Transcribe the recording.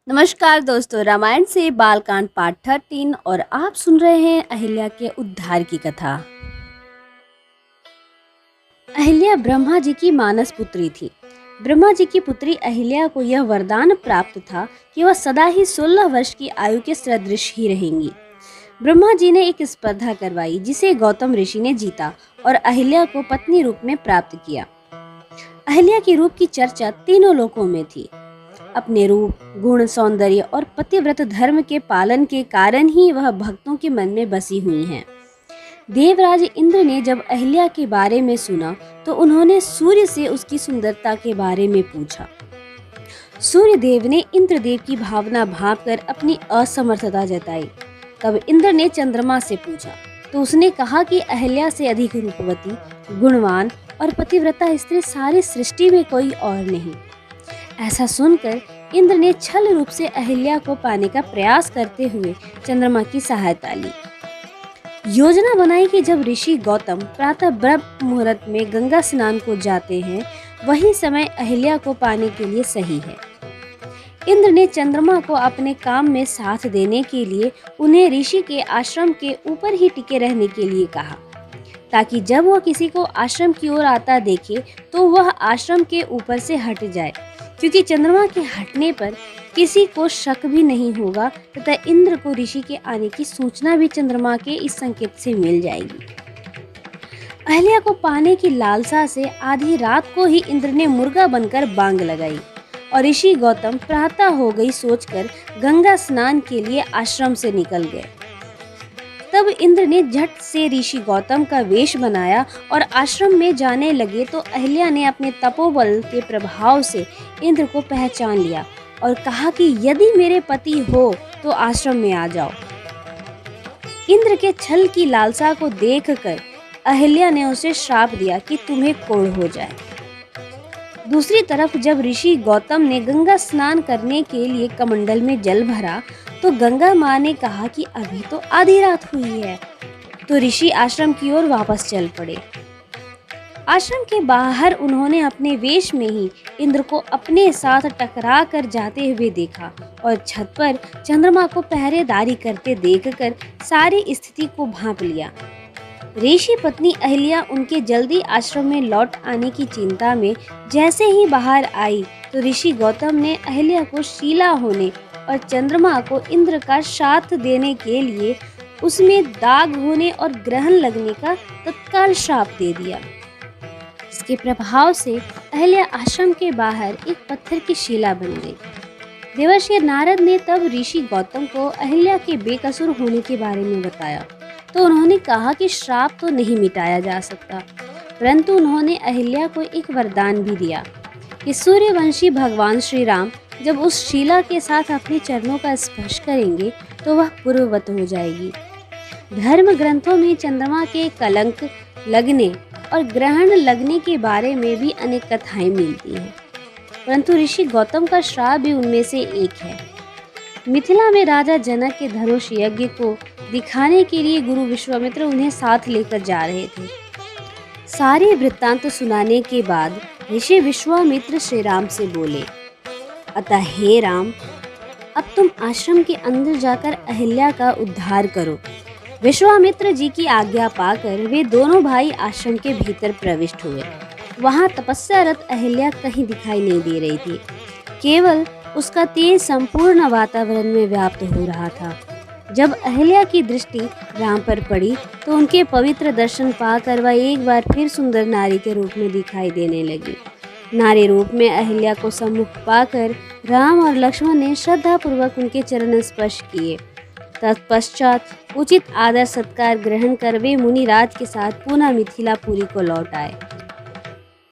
नमस्कार दोस्तों, रामायण से बालकांड पार्ट 13 और आप सुन रहे हैं अहिल्या के उद्धार की कथा। अहिल्या ब्रह्मा जी की मानस पुत्री थी। ब्रह्मा जी की पुत्री अहिल्या को यह वरदान प्राप्त था कि वह सदा ही 16 वर्ष की आयु के सदृश ही रहेंगी। ब्रह्मा जी ने एक स्पर्धा करवाई जिसे गौतम ऋषि ने जीता और अहिल्या को पत्नी रूप में प्राप्त किया। अहिल्या के रूप की चर्चा तीनों लोकों में थी। अपने रूप, गुण, सौंदर्य और पतिव्रत धर्म के पालन के कारण ही वह भक्तों के मन में बसी हुई हैं। देवराज इंद्र ने जब अहिल्या के बारे में सुना तो उन्होंने सूर्य से उसकी सुंदरता के बारे में पूछा। सूर्य देव ने इंद्रदेव की भावना भांपकर अपनी असमर्थता जताई। तब इंद्र ने चंद्रमा से पूछा तो उसने कहा कि अहिल्या से अधिक रूपवती, गुणवान और पतिव्रता स्त्री सारी सृष्टि में कोई और नहीं। ऐसा सुनकर इंद्र ने छल रूप से अहिल्या को पाने का प्रयास करते हुए चंद्रमा की सहायता ली। योजना बनाई कि जब ऋषि गौतम प्रातः ब्रह्म मुहूर्त में गंगा स्नान को जाते हैं, वही समय अहिल्या को पाने के लिए सही है। इंद्र ने चंद्रमा को अपने काम में साथ देने के लिए उन्हें ऋषि के आश्रम के ऊपर ही टिके रहने के लिए कहा, ताकि जब वह किसी को आश्रम की ओर आता देखे तो वह आश्रम के ऊपर से हट जाए, क्योंकि चंद्रमा के हटने पर किसी को शक भी नहीं होगा तथा इंद्र को ऋषि के आने की सूचना भी चंद्रमा के इस संकेत से मिल जाएगी। अहिल्या को पाने की लालसा से आधी रात को ही इंद्र ने मुर्गा बनकर बांग लगाई और ऋषि गौतम प्रातः हो गई सोचकर गंगा स्नान के लिए आश्रम से निकल गए। तब इंद्र ने झट से ऋषि गौतम का वेश बनाया और आश्रम में जाने लगे तो अहिल्या ने अपने तपोबल के प्रभाव से इंद्र को पहचान लिया और कहा कि यदि मेरे पति हो तो आश्रम में आ जाओ। इंद्र के छल की लालसा को देखकर अहिल्या ने उसे श्राप दिया कि तुम्हें कोढ़ हो जाए। दूसरी तरफ जब ऋषि गौतम ने गंगा स्नान करने के लिए कमंडल में जल भरा तो गंगा माँ ने कहा कि अभी तो आधी रात हुई है, तो ऋषि आश्रम की ओर वापस चल पड़े। आश्रम के बाहर उन्होंने अपने वेश में ही इंद्र को अपने साथ टकरा कर जाते हुए देखा और छत पर चंद्रमा को पहरेदारी करते देखकर सारी स्थिति को भांप लिया। ऋषि पत्नी अहिल्या उनके जल्दी आश्रम में लौट आने की चिंता में जैसे ही बाहर आई तो ऋषि गौतम ने अहिल्या को शीला होने और चंद्रमा को इंद्र का साथ देने के लिए उसमें दाग होने और ग्रहण लगने का तत्काल श्राप दे दिया। इसके प्रभाव से अहिल्या आश्रम के बाहर एक पत्थर की शिला बन गई। देवर्षि नारद ने तब ऋषि गौतम को अहिल्या के बेकसूर होने के बारे में बताया तो उन्होंने कहा कि श्राप तो नहीं मिटाया जा सकता, परंतु उन्होंने अहिल्या को एक वरदान भी दिया कि सूर्यवंशी भगवान श्री राम जब उस शिला के साथ अपने चरणों का स्पर्श करेंगे तो वह पूर्ववत हो जाएगी। धर्म ग्रंथों में चंद्रमा के कलंक लगने और ग्रहण लगने के बारे में भी अनेक कथाएं मिलती हैं, परंतु ऋषि गौतम का श्राप भी उनमें से एक है। मिथिला में राजा जनक के धनुष यज्ञ को दिखाने के लिए गुरु विश्वामित्र उन्हें साथ लेकर जा रहे थे। सारे वृत्तांत सुनाने के बाद ऋषि विश्वामित्र श्री राम से बोले, अतः हे राम, अब तुम आश्रम के अंदर जाकर अहिल्या का उद्धार करो। विश्वामित्र जी की आज्ञा पाकर वे दोनों भाई आश्रम के भीतर प्रविष्ट हुए। वहां तपस्यारत अहिल्या कहीं दिखाई नहीं दे रही थी, केवल उसका तेज संपूर्ण वातावरण में व्याप्त हो रहा था। जब अहिल्या की दृष्टि राम पर पड़ी तो उनके पवित्र दर्शन पाकर वह एक बार फिर सुंदर नारी के रूप में दिखाई देने लगी। नारी रूप में अहिल्या को सम्मुख पाकर राम और लक्ष्मण ने श्रद्धा पूर्वक उनके चरण स्पर्श किए। तत्पश्चात उचित आदर सत्कार ग्रहण कर वे मुनिराज के साथ पुनः मिथिलापुरी को लौट आए।